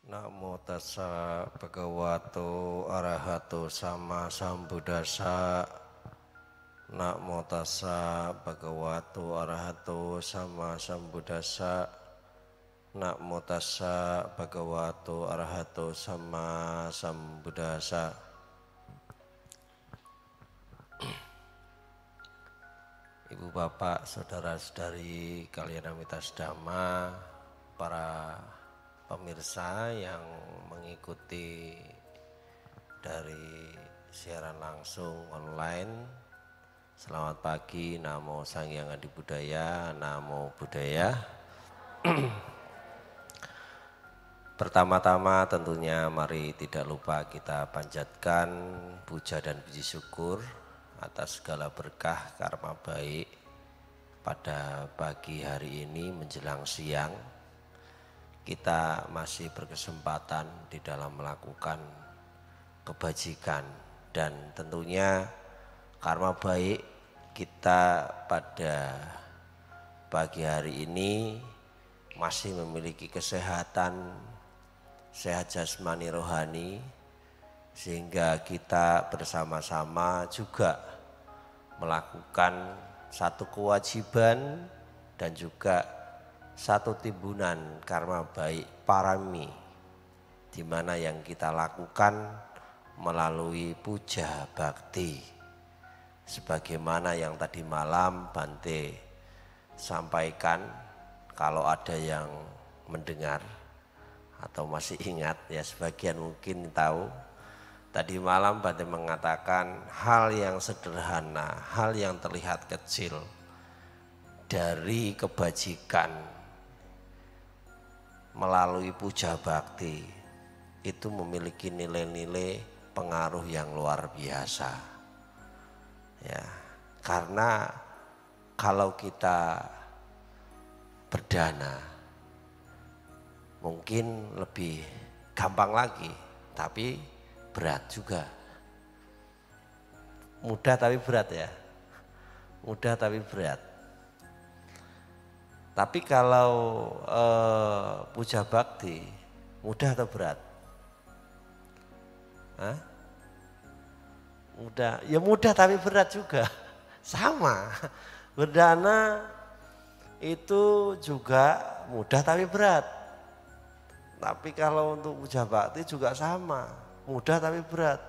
Namo tassa bhagavato arahato sama sambuddhassa. Namo tassa bhagavato arahato sama sambuddhassa. Namo tassa bhagavato arahato sama sambuddhassa. Ibu bapak, saudara-saudari kalian amitas dhamma, para pemirsa yang mengikuti dari siaran langsung online. Selamat pagi, Namo Sang Hyang Adi Budaya, Namo Buddhaya. Pertama-tama tentunya mari tidak lupa kita panjatkan puja dan puji syukur atas segala berkah karma baik pada pagi hari ini menjelang siang. Kita masih berkesempatan di dalam melakukan kebajikan dan tentunya karma baik kita pada pagi hari ini masih memiliki kesehatan, sehat jasmani rohani, sehingga kita bersama-sama juga melakukan satu kewajiban dan juga satu timbunan karma baik parami, di mana yang kita lakukan melalui puja bakti, sebagaimana yang tadi malam Bante sampaikan. Kalau ada yang mendengar atau masih ingat, ya sebagian mungkin tahu. Tadi malam Bante mengatakan hal yang sederhana, hal yang terlihat kecil dari kebajikan melalui puja bakti itu memiliki nilai-nilai pengaruh yang luar biasa. Ya, karena kalau kita berdana mungkin lebih gampang lagi, tapi berat juga. Mudah tapi berat ya. Mudah tapi berat. Tapi kalau puja bakti mudah atau berat? Hah? Mudah. Ya mudah tapi berat juga. Sama. Berdana itu juga mudah tapi berat. Tapi kalau untuk puja bakti juga sama. Mudah tapi berat.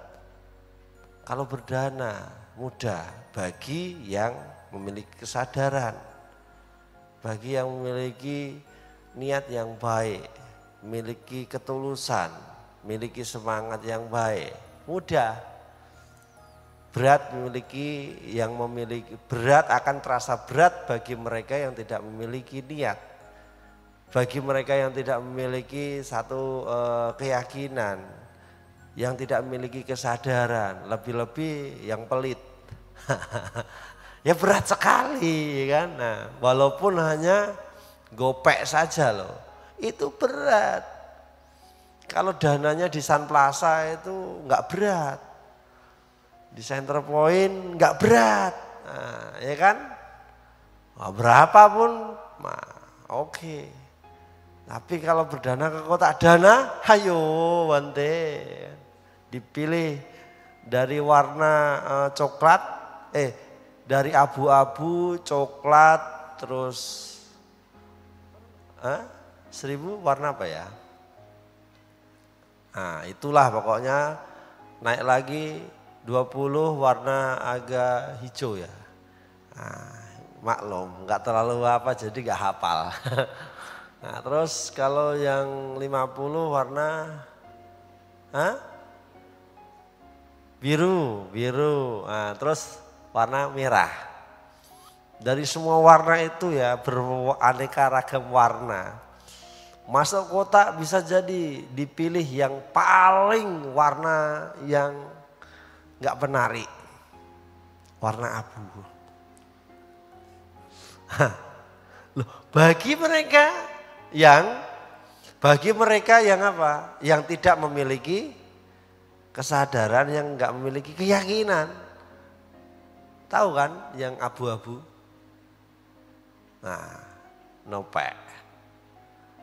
Kalau berdana mudah bagi yang memiliki kesadaran, bagi yang memiliki niat yang baik, memiliki ketulusan, memiliki semangat yang baik, mudah. Berat berat akan terasa berat bagi mereka yang tidak memiliki niat, bagi mereka yang tidak memiliki satu keyakinan, yang tidak memiliki kesadaran, lebih-lebih yang pelit. Ya berat sekali kan. Nah, walaupun hanya gopek saja loh, itu berat. Kalau dananya di Sun Plaza itu enggak berat, di Center Point enggak berat. Nah, ya kan? Nah, berapapun, nah, oke. Tapi kalau berdana ke kotak dana, hayo Bante. Dipilih dari warna coklat, dari abu-abu, coklat, terus 1000 warna apa ya? Nah itulah pokoknya, naik lagi 20 warna agak hijau ya. Nah, maklum nggak terlalu apa jadi nggak hafal. Nah terus kalau yang 50 warna biru. Nah, terus warna merah. Dari semua warna itu ya, beraneka ragam warna. Masuk kotak bisa jadi dipilih yang paling warna yang nggak menarik, warna abu. Loh, bagi mereka yang apa? Yang tidak memiliki kesadaran, yang enggak memiliki keyakinan. Tahu kan yang abu-abu? Nah, nopek.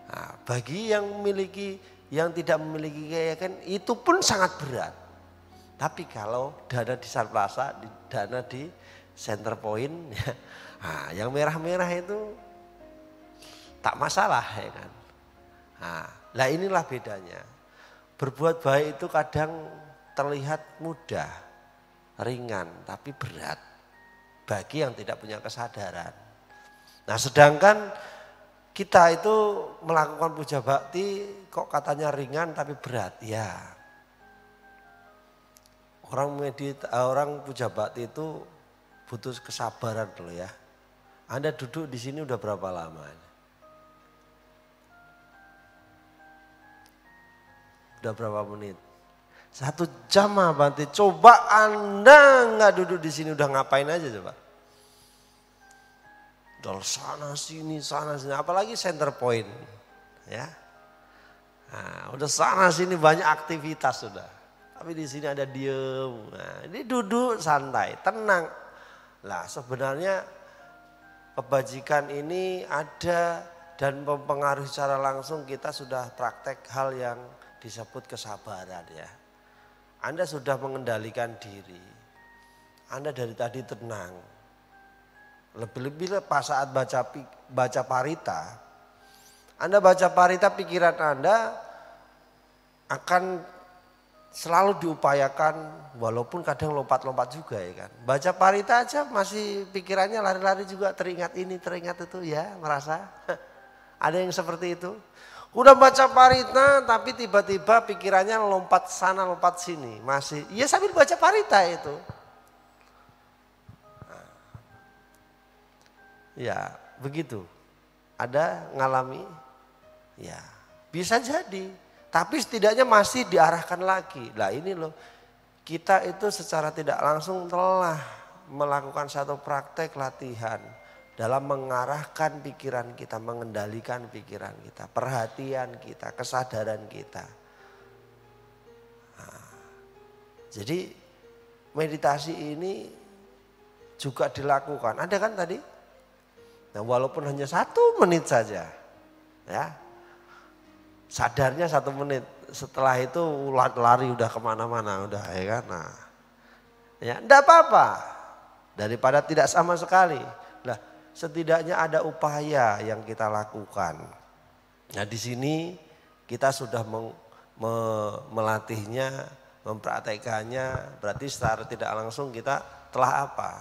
Nah, bagi yang memiliki yang tidak memiliki keyakinan itu pun sangat berat. Tapi kalau dana di Sunplaza, dana di Center Point, ya, nah, yang merah-merah itu tak masalah ya kan. Nah inilah bedanya. Berbuat baik itu kadang terlihat mudah, ringan, tapi berat bagi yang tidak punya kesadaran. Nah sedangkan kita itu melakukan puja bakti kok katanya ringan tapi berat. Ya, orang puja bakti itu butuh kesabaran loh ya. Anda duduk di sini udah berapa lama? Udah berapa menit? 1 jam apa nanti? Coba Anda nggak duduk di sini udah ngapain aja coba? Udah sana sini, apalagi Center Point, ya. Nah, udah sana sini banyak aktivitas sudah. Tapi di sini ada diem. Nah, ini duduk santai, tenang. Lah sebenarnya kebajikan ini ada dan mempengaruhi secara langsung kita sudah praktek hal yang disebut kesabaran ya. Anda sudah mengendalikan diri. Anda dari tadi tenang. Lebih-lebih pas saat baca parita. Anda baca parita pikiran Anda akan selalu diupayakan walaupun kadang lompat-lompat juga ya kan. Baca parita aja masih pikirannya lari-lari juga teringat ini teringat itu ya merasa. Ada yang seperti itu. Udah baca parita tapi tiba-tiba pikirannya lompat sana lompat sini. Masih ya sambil baca parita itu. Ya begitu. Ada ngalami? Ya bisa jadi. Tapi setidaknya masih diarahkan lagi. Lah ini loh. Kita itu secara tidak langsung telah melakukan satu praktek latihan. Dalam mengarahkan pikiran kita, mengendalikan pikiran kita, perhatian kita, kesadaran kita. Nah, jadi meditasi ini juga dilakukan. Ada kan tadi? Nah walaupun hanya 1 menit saja. Ya, sadarnya 1 menit. Setelah itu lari udah kemana-mana. Udah ya kan. Nah, ya enggak apa-apa. Daripada tidak sama sekali. Nah, setidaknya ada upaya yang kita lakukan. Nah di sini kita sudah melatihnya, mempraktekannya. Berarti secara tidak langsung kita telah apa?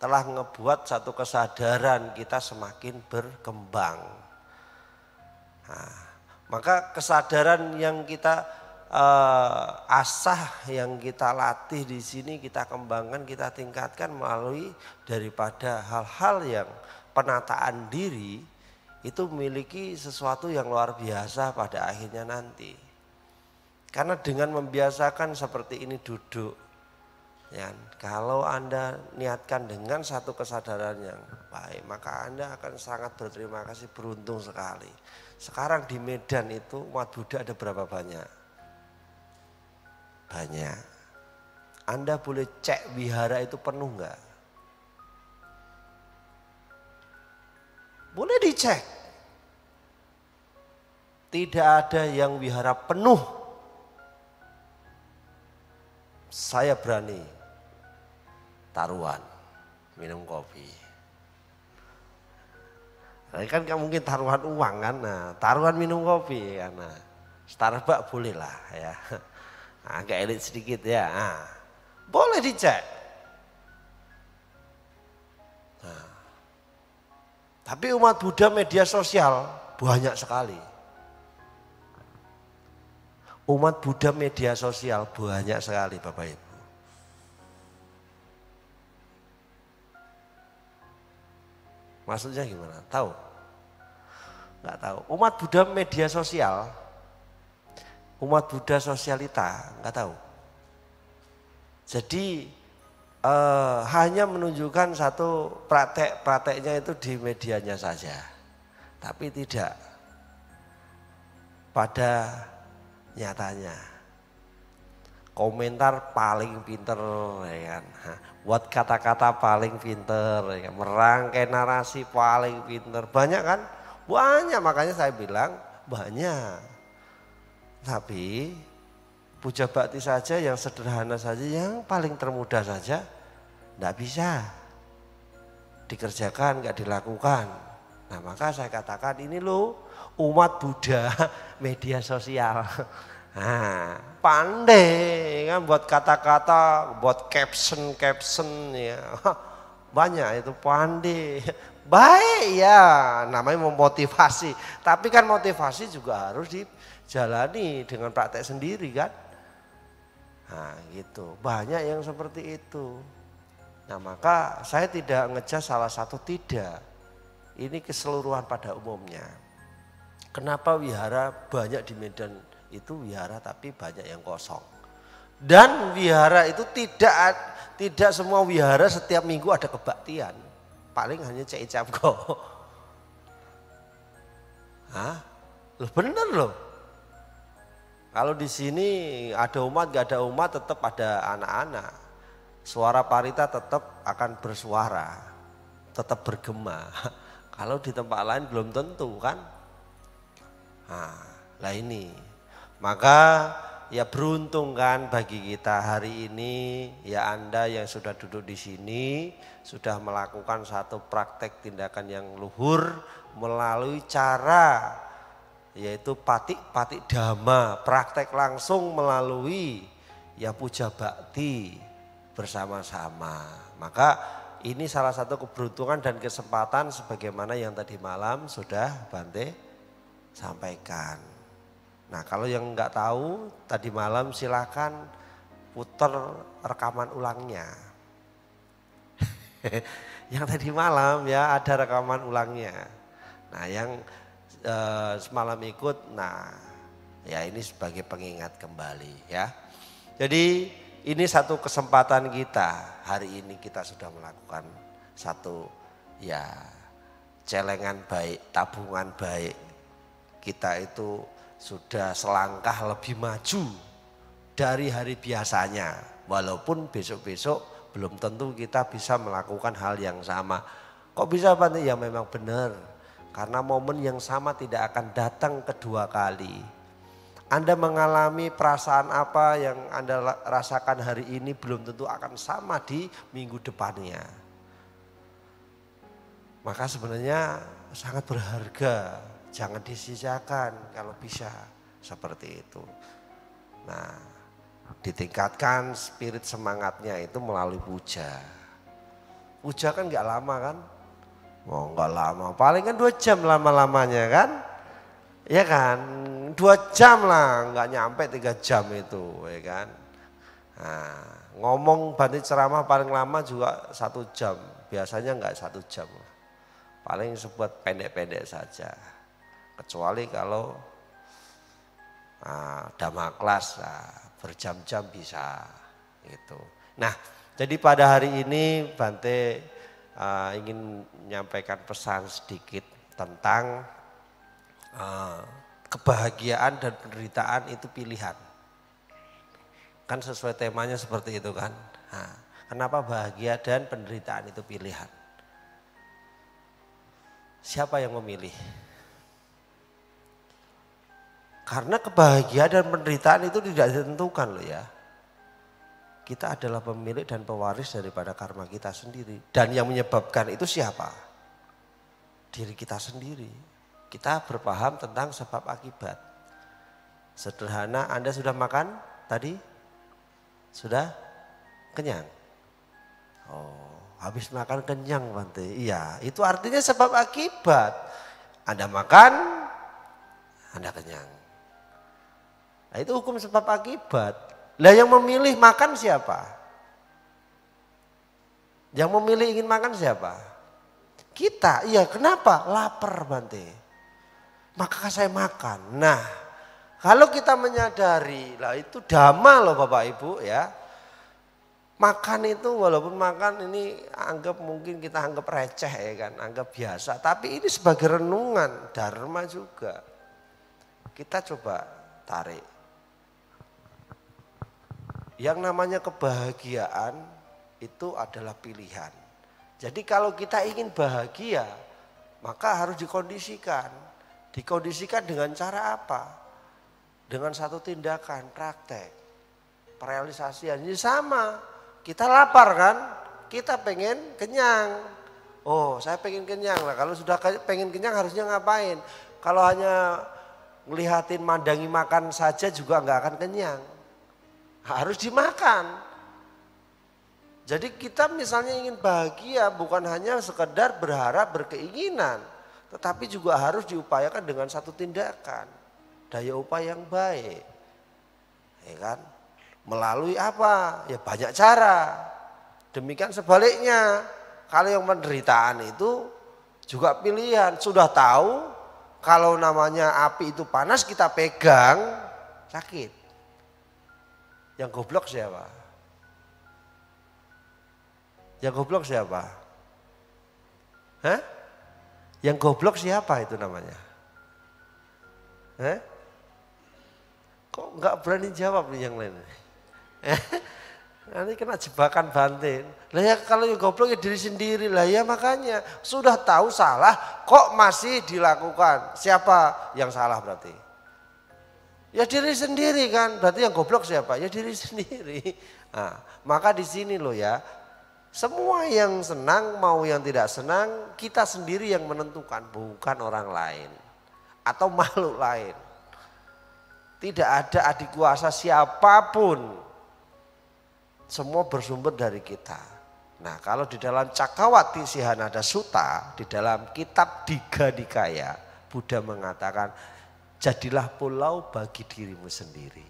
Telah ngebuat satu kesadaran kita semakin berkembang. Nah, maka kesadaran yang kita asah, yang kita latih di sini, kita kembangkan, kita tingkatkan melalui daripada hal-hal yang penataan diri itu memiliki sesuatu yang luar biasa pada akhirnya nanti. Karena dengan membiasakan seperti ini duduk. Ya, kalau Anda niatkan dengan satu kesadaran yang baik, maka Anda akan sangat berterima kasih, beruntung sekali. Sekarang di Medan itu umat Buddha ada berapa banyak? Banyak. Anda boleh cek wihara itu penuh enggak? Boleh dicek. Tidak ada yang wihara penuh. Saya berani taruhan minum kopi. Nah, kan mungkin taruhan uang kan, nah, taruhan minum kopi kan. Nah, Starbucks boleh lah ya. Agak elit sedikit ya. Nah, boleh dicek. Nah, tapi umat Buddha media sosial banyak sekali. Umat Buddha media sosial banyak sekali Bapak Ibu. Maksudnya gimana? Tahu? Enggak tahu. Umat Buddha media sosial, umat Buddha sosialita, enggak tahu. Jadi hanya menunjukkan satu prakteknya itu di medianya saja. Tapi tidak pada nyatanya. Komentar paling pinter ya kan. Buat kata-kata paling pinter ya kan. Merangkai narasi paling pinter. Banyak kan? Banyak, makanya saya bilang banyak. Tapi puja bakti saja yang sederhana saja, yang paling termudah saja tidak bisa dikerjakan, nggak dilakukan. Nah maka saya katakan ini loh umat Buddha media sosial. Nah, pandai kan buat kata-kata, buat caption ya. Banyak itu pandai. Baik ya, namanya memotivasi. Tapi kan motivasi juga harus dijalani dengan praktek sendiri kan. Nah gitu, banyak yang seperti itu. Nah maka saya tidak ngejudge salah satu, tidak. Ini keseluruhan pada umumnya. Kenapa wihara banyak di Medan itu wihara tapi banyak yang kosong. Dan wihara itu tidak semua wihara setiap minggu ada kebaktian. Paling hanya cek icap kok. Hah? Loh bener loh. Kalau di sini ada umat gak ada umat tetap ada anak-anak. Suara parita tetap akan bersuara, tetap bergema. Kalau di tempat lain belum tentu kan. Nah ini, maka ya beruntung kan bagi kita hari ini, ya Anda yang sudah duduk di sini, sudah melakukan satu praktek tindakan yang luhur melalui cara yaitu patik dhamma, praktek langsung melalui ya puja bakti bersama-sama. Maka ini salah satu keberuntungan dan kesempatan sebagaimana yang tadi malam sudah Bante sampaikan. Nah kalau yang enggak tahu tadi malam silakan putar rekaman ulangnya. Yang tadi malam ya ada rekaman ulangnya. Nah yang semalam ikut, nah ya ini sebagai pengingat kembali ya. Jadi ini satu kesempatan kita, hari ini kita sudah melakukan satu ya celengan baik, tabungan baik. Kita itu sudah selangkah lebih maju dari hari biasanya. Walaupun besok-besok belum tentu kita bisa melakukan hal yang sama. Kok bisa Pak? Ya memang benar. Karena momen yang sama tidak akan datang kedua kali. Anda mengalami perasaan apa yang Anda rasakan hari ini belum tentu akan sama di minggu depannya. Maka sebenarnya sangat berharga, jangan disia-siakan kalau bisa seperti itu. Nah, ditingkatkan spirit semangatnya itu melalui puja. Puja kan gak lama kan? Oh gak lama, paling kan 2 jam lama-lamanya kan? Ya kan, 2 jam lah, nggak nyampe 3 jam itu, ya kan. Nah, ngomong Bante ceramah paling lama juga 1 jam, biasanya nggak 1 jam, paling sebuat pendek-pendek saja. Kecuali kalau dhamma kelas berjam-jam bisa, gitu. Nah, jadi pada hari ini Bante ingin menyampaikan pesan sedikit tentang kebahagiaan dan penderitaan itu pilihan. Kan sesuai temanya seperti itu kan. Nah, kenapa bahagia dan penderitaan itu pilihan? Siapa yang memilih? Karena kebahagiaan dan penderitaan itu tidak ditentukan loh ya. Kita adalah pemilik dan pewaris daripada karma kita sendiri. Dan yang menyebabkan itu siapa? Diri kita sendiri. Kita berpaham tentang sebab akibat. Sederhana, Anda sudah makan tadi? Sudah kenyang? Oh, habis makan kenyang Bante. Iya, itu artinya sebab akibat. Anda makan, Anda kenyang. Nah, itu hukum sebab akibat. Lah yang memilih makan siapa? Yang memilih ingin makan siapa? Kita. Iya, kenapa? Lapar Bante. Maka saya makan. Nah, kalau kita menyadari, lah itu dhamma loh Bapak Ibu ya. Makan itu walaupun makan ini mungkin kita anggap receh ya kan, anggap biasa. Tapi ini sebagai renungan, dharma juga. Kita coba tarik. Yang namanya kebahagiaan itu adalah pilihan. Jadi kalau kita ingin bahagia, maka harus dikondisikan. Dikondisikan dengan cara apa? dengan satu tindakan, praktek, realisasian. Ini sama, kita lapar kan, kita pengen kenyang. Oh saya pengen kenyang lah, kalau sudah pengen kenyang harusnya ngapain? Kalau hanya ngelihatin mandangi makan saja juga nggak akan kenyang. Harus dimakan. Jadi kita misalnya ingin bahagia bukan hanya sekedar berharap berkeinginan. Tetapi juga harus diupayakan dengan satu tindakan. Daya upaya yang baik. Ya kan? Melalui apa? Ya banyak cara. Demikian sebaliknya. Kalau yang penderitaan itu juga pilihan. Sudah tahu kalau namanya api itu panas kita pegang sakit. Yang goblok siapa? Yang goblok siapa? Hah? Yang goblok siapa itu namanya? Hah? Kok nggak berani jawab nih yang lain? Nanti kena jebakan banting. Lah ya kalau yang goblok ya diri sendiri lah ya, makanya sudah tahu salah kok masih dilakukan. Siapa yang salah berarti? Ya diri sendiri kan. Berarti yang goblok siapa? Ya diri sendiri. Nah, maka di sini loh ya. Semua yang senang mau yang tidak senang kita sendiri yang menentukan, bukan orang lain atau makhluk lain. Tidak ada adik kuasa siapapun, semua bersumber dari kita. Nah kalau di dalam Cakawati Sihanada Sutta, di dalam kitab Digha Nikaya, Buddha mengatakan jadilah pulau bagi dirimu sendiri.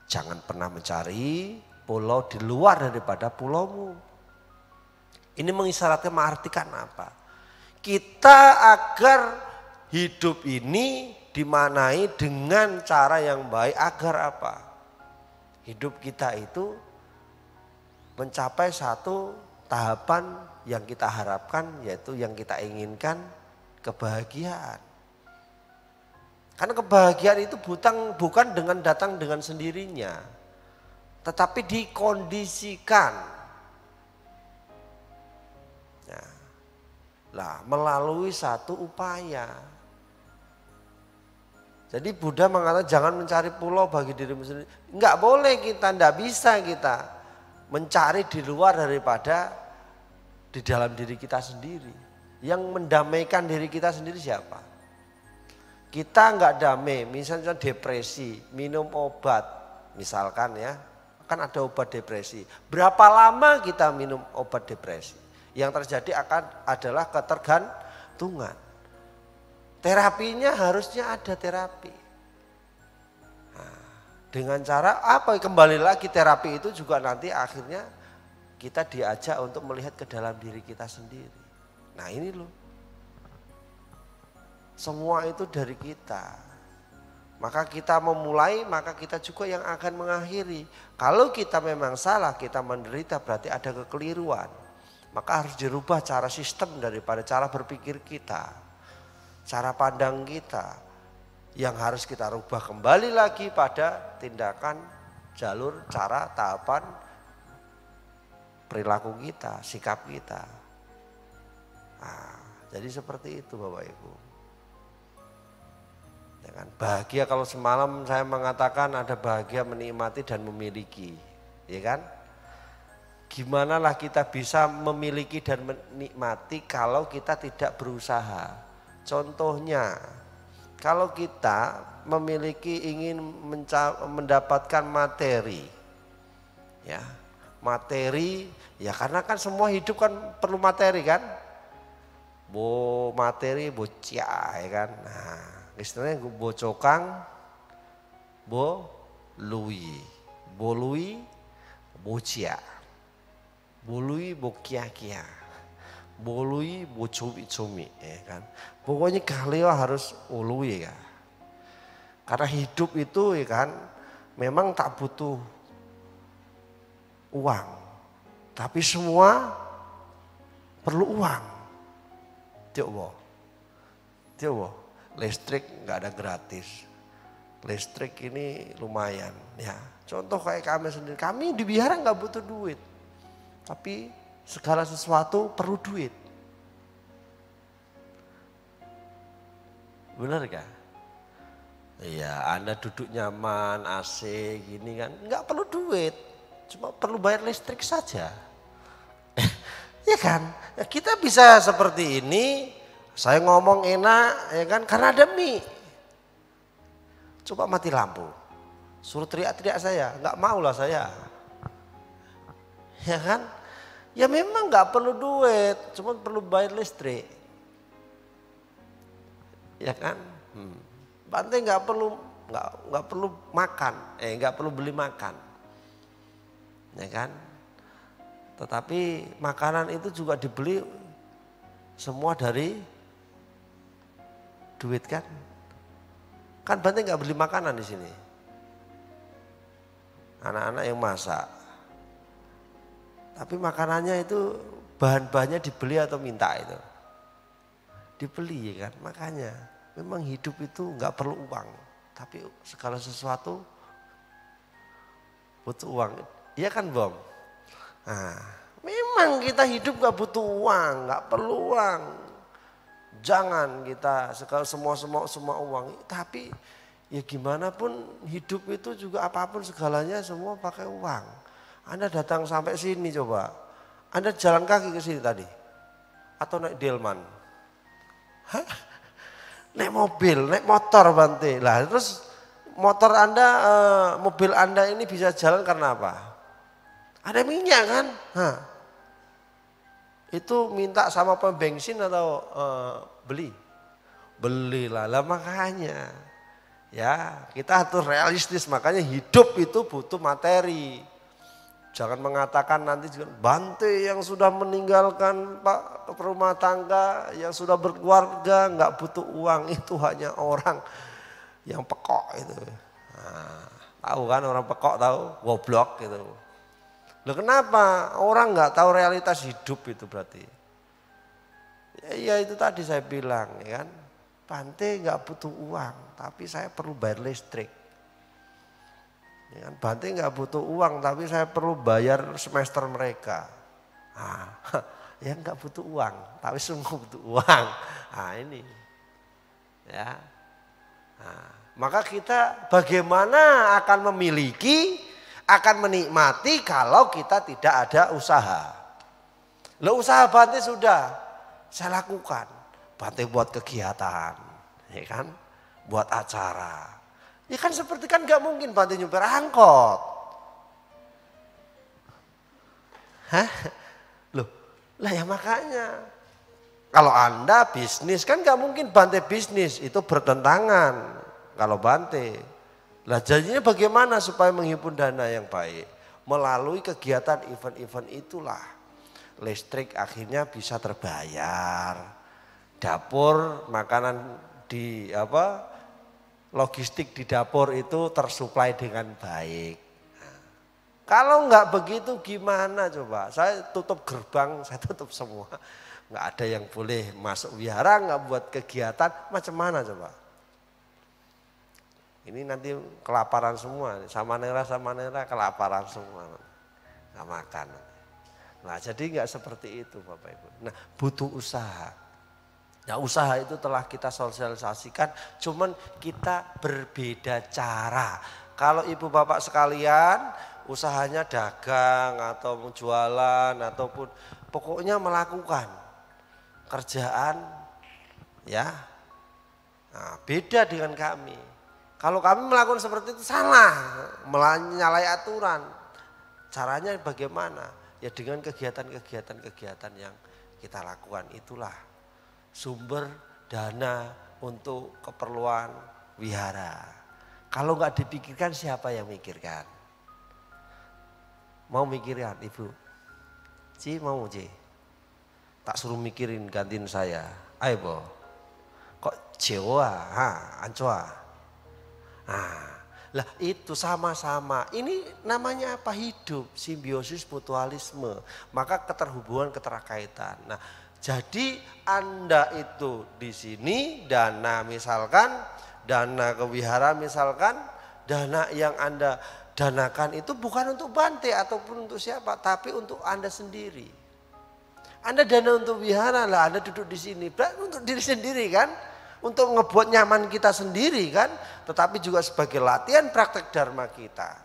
Jangan pernah mencari pulau di luar daripada pulaumu. Ini mengisyaratkan mengartikan apa? Kita agar hidup ini dimanai dengan cara yang baik agar apa? Hidup kita itu mencapai satu tahapan yang kita harapkan, yaitu yang kita inginkan, kebahagiaan. Karena kebahagiaan itu bukan dengan datang dengan sendirinya, tetapi dikondisikan. Nah, melalui satu upaya. Jadi Buddha mengatakan jangan mencari pulau bagi dirimu sendiri. Enggak boleh kita, enggak bisa kita mencari di luar daripada di dalam diri kita sendiri. Yang mendamaikan diri kita sendiri siapa? Kita enggak damai, misalnya depresi, minum obat, misalkan ya. Kan ada obat depresi. Berapa lama kita minum obat depresi? Yang terjadi adalah ketergantungan. Terapinya harusnya ada terapi. Nah, dengan cara apa? Kembali lagi terapi itu juga nanti akhirnya kita diajak untuk melihat ke dalam diri kita sendiri. Nah ini loh. Semua itu dari kita. Maka kita memulai, maka kita juga yang akan mengakhiri. Kalau kita memang salah, kita menderita berarti ada kekeliruan. Maka harus dirubah cara sistem daripada cara berpikir kita. Cara pandang kita. Yang harus kita rubah kembali lagi pada tindakan, jalur, cara, tahapan, perilaku kita, sikap kita. Nah, jadi seperti itu Bapak Ibu. Ya kan? Bahagia kalau semalam saya mengatakan ada bahagia menikmati dan memiliki, ya kan? Gimana lah kita bisa memiliki dan menikmati kalau kita tidak berusaha. Contohnya, kalau kita memiliki ingin mendapatkan materi, ya materi, ya karena kan semua hidup kan perlu materi kan, bo materi bocah ya kan. Nah, istilahnya bo cokang, bo lui, bocah. Bolui bokia-kia, bolui bocumi-cumi, ya kan. Pokoknya kalian harus ului ya. Karena hidup itu ya kan, memang tak butuh uang, tapi semua perlu uang. Coba, listrik nggak ada gratis. Listrik ini lumayan, ya. Contoh kayak kami sendiri, kami di wihara nggak butuh duit. Tapi segala sesuatu perlu duit. Benar gak? Iya, Anda duduk nyaman, AC gini kan, nggak perlu duit, cuma perlu bayar listrik saja. Ya kan, ya kita bisa seperti ini, saya ngomong enak, ya kan, karena ada mie. Coba mati lampu, suruh teriak-teriak saya, nggak mau lah saya. Ya kan, ya memang nggak perlu duit, cuma perlu bayar listrik. Ya kan. Bante nggak perlu makan, nggak perlu beli makan, ya kan? Tetapi makanan itu juga dibeli semua dari duit kan? Kan Bante nggak beli makanan di sini, anak-anak yang masak, tapi makanannya itu bahan-bahannya dibeli atau minta itu, dibeli ya kan? Makanya. Memang hidup itu nggak perlu uang, tapi segala sesuatu butuh uang. Iya kan Bom? Nah, memang kita hidup nggak butuh uang, nggak perlu uang. Jangan kita semua uang. Tapi ya gimana pun hidup itu juga apapun segalanya semua pakai uang. Anda datang sampai sini coba, Anda jalan kaki ke sini tadi, atau naik delman? Hah? Naik mobil, naik motor Bante. Lah terus motor Anda, mobil Anda ini bisa jalan karena apa? Ada minyak kan? Hah. Itu minta sama pembensin atau beli? Belilah. Lah makanya ya kita harus realistis, makanya hidup itu butuh materi. Jangan mengatakan nanti Bante yang sudah meninggalkan Pak rumah tangga, yang sudah berkeluarga nggak butuh uang, itu hanya orang yang pekok itu. Nah, tahu kan orang pekok, tahu, goblok gitu. Loh kenapa orang nggak tahu realitas hidup itu berarti? Ya itu tadi saya bilang ya kan, Bante nggak butuh uang, tapi saya perlu bayar listrik. Ya kan, Bante nggak butuh uang tapi saya perlu bayar semester mereka. Nah, ya nggak butuh uang tapi semua butuh uang. Nah ini, ya. Nah, maka kita bagaimana akan memiliki, akan menikmati kalau kita tidak ada usaha. Lo usaha Bante sudah saya lakukan. Bante buat kegiatan, ya kan, buat acara. Ya kan seperti kan gak mungkin Bante nyupir angkot. Hah? Loh, lah ya makanya. Kalau Anda bisnis kan gak mungkin Bante bisnis, itu bertentangan kalau Bante. Lah jadinya bagaimana supaya menghimpun dana yang baik? Melalui kegiatan event-event itulah. Listrik akhirnya bisa terbayar. Dapur, makanan di logistik di dapur itu tersuplai dengan baik. Nah, kalau enggak begitu gimana coba? Saya tutup gerbang, saya tutup semua. Enggak ada yang boleh masuk wihara, enggak buat kegiatan, macam mana coba? Ini nanti kelaparan semua, sama nera kelaparan semua. Enggak makan. Nah jadi enggak seperti itu Bapak Ibu. Nah butuh usaha. Nah usaha itu telah kita sosialisasikan, cuman kita berbeda cara. Kalau ibu bapak sekalian usahanya dagang atau jualan ataupun pokoknya melakukan kerjaan ya, nah, beda dengan kami. Kalau kami melakukan seperti itu salah, menyalahi aturan. Caranya bagaimana? Ya dengan kegiatan yang kita lakukan itulah sumber dana untuk keperluan wihara. Kalau nggak dipikirkan siapa yang mikirkan? Mau mikirkan Ibu? Ci mau Ci? Tak suruh mikirin gantiin saya. Ayo Bo. Kok Jawa? Ancoa. Lah itu sama-sama. Ini namanya apa? Hidup, simbiosis mutualisme. Maka keterhubungan, keterkaitan. Nah, jadi Anda itu di sini dana misalkan, dana kewihara misalkan, dana yang Anda danakan itu bukan untuk Bante ataupun untuk siapa, tapi untuk Anda sendiri. Anda dana untuk wihara lah, Anda duduk di sini, untuk diri sendiri kan. untuk ngebuat nyaman kita sendiri kan, tetapi juga sebagai latihan praktek dharma kita.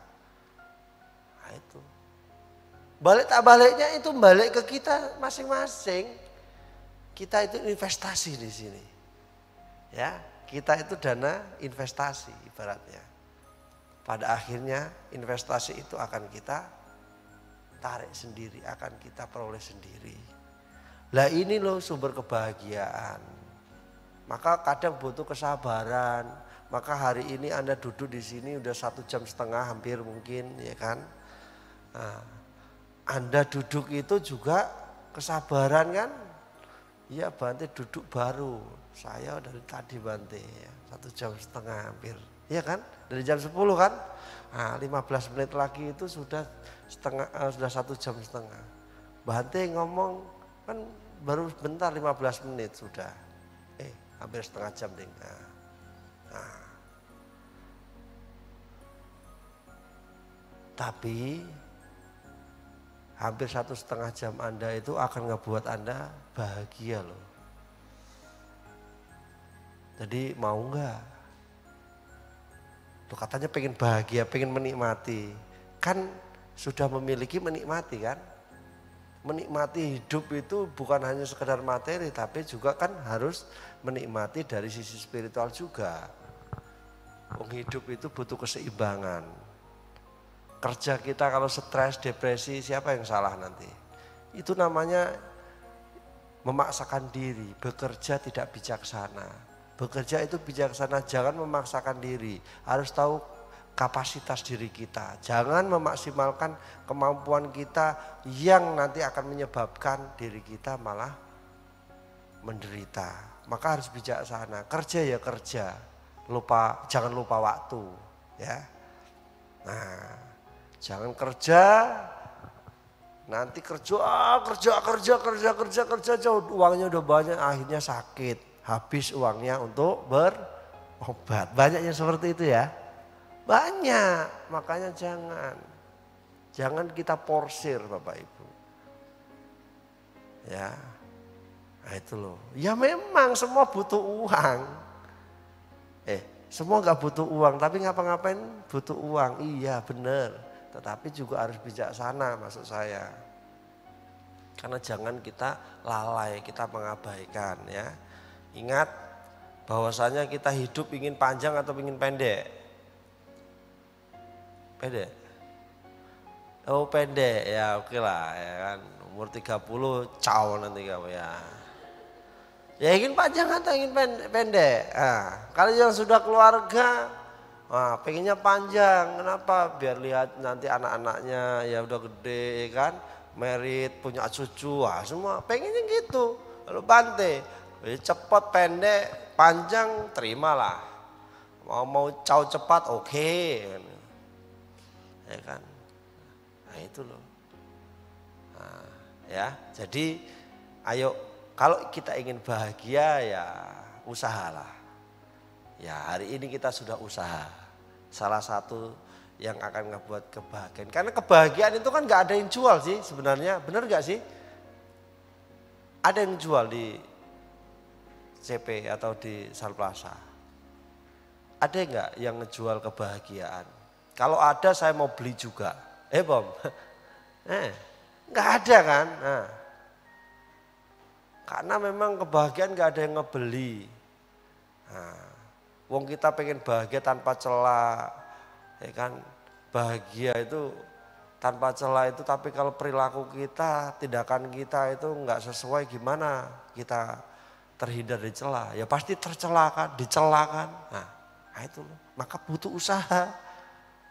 Nah itu. Balik tak baliknya itu balik ke kita masing-masing. Kita itu investasi di sini. Ya, kita itu dana investasi ibaratnya. Pada akhirnya investasi itu akan kita tarik sendiri, akan kita peroleh sendiri. Lah ini loh sumber kebahagiaan. Maka kadang butuh kesabaran. Maka hari ini Anda duduk di sini udah 1,5 jam hampir mungkin, ya kan. Nah, Anda duduk itu juga kesabaran kan. Ya Bante duduk baru. Saya dari tadi Bante ya, 1,5 jam hampir. Ya kan? Dari jam 10 kan. Nah, 15 menit lagi itu sudah 1,5 jam. Bante ngomong kan baru bentar 15 menit sudah. Hampir setengah jam deh. Nah. Tapi hampir 1,5 jam Anda itu akan ngebuat Anda bahagia loh. Jadi mau enggak? Loh katanya pengen bahagia, pengen menikmati. Kan sudah memiliki menikmati kan? Menikmati hidup itu bukan hanya sekedar materi, tapi juga kan harus menikmati dari sisi spiritual juga. Hidup itu butuh keseimbangan. Kerja kita kalau stres, depresi, siapa yang salah nanti? Itu namanya memaksakan diri, bekerja tidak bijaksana. Bekerja itu bijaksana, jangan memaksakan diri. Harus tahu kapasitas diri kita. Jangan memaksimalkan kemampuan kita yang nanti akan menyebabkan diri kita malah menderita. Maka harus bijaksana. Kerja ya kerja. Jangan lupa waktu, ya. Nah, jangan kerja nanti kerja uangnya udah banyak akhirnya sakit. Habis uangnya untuk berobat. Banyak yang seperti itu ya. Banyak, makanya jangan kita porsir Bapak Ibu. Ya, nah itu loh. Ya memang semua butuh uang. Semua gak butuh uang, tapi ngapa-ngapain butuh uang. Iya benar, tetapi juga harus bijaksana maksud saya. Karena jangan kita lalai, kita mengabaikan ya. Ingat bahwasanya kita hidup ingin panjang atau ingin pendek. Pendek. Oh pendek ya oke lah ya kan. Umur 30 caw nanti kamu ya. Ya ingin panjang atau ingin pendek. Nah, kalau yang sudah keluarga pengennya panjang. Kenapa? Biar lihat nanti anak-anaknya ya udah gede kan. Merit punya cucu semua pengennya gitu. Lalu Bante cepat pendek panjang terimalah. Mau caw cepat oke. Ya kan, nah itu loh. Nah, ya, jadi ayo kalau kita ingin bahagia ya usahalah. Ya hari ini kita sudah usaha. Salah satu yang akan ngebuat kebahagiaan. Karena kebahagiaan itu kan gak ada yang jual sih sebenarnya, benar gak sih? Ada yang jual di CP atau di Salplaza? Ada nggak yang ngejual kebahagiaan? Kalau ada saya mau beli juga. Bom. Nggak ada kan? Nah, karena memang kebahagiaan nggak ada yang ngebeli. Nah, wong kita pengen bahagia tanpa celah, ya kan? Bahagia itu tanpa celah itu, tapi kalau perilaku kita, tindakan kita itu nggak sesuai, gimana kita terhindar dari celah? Ya pasti tercelakan, dicelakan. Nah itu maka butuh usaha.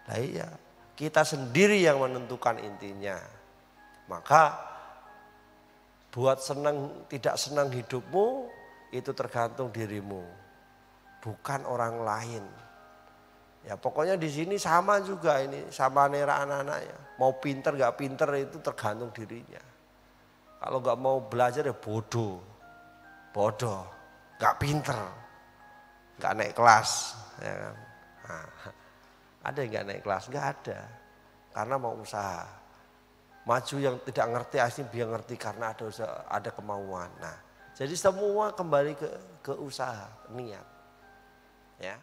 Nah iya, kita sendiri yang menentukan intinya. Maka buat senang tidak senang hidupmu itu tergantung dirimu, bukan orang lain. Ya pokoknya di sini sama juga ini, sama nera anak-anaknya. Mau pinter gak pinter itu tergantung dirinya. Kalau gak mau belajar ya bodoh, gak pinter, gak naik kelas. Ya kan? Nah, ada yang gak naik kelas? Gak ada. Karena mau usaha. Maju yang tidak ngerti asli biar ngerti karena ada kemauan. Nah Jadi semua kembali ke usaha, niat. Ya.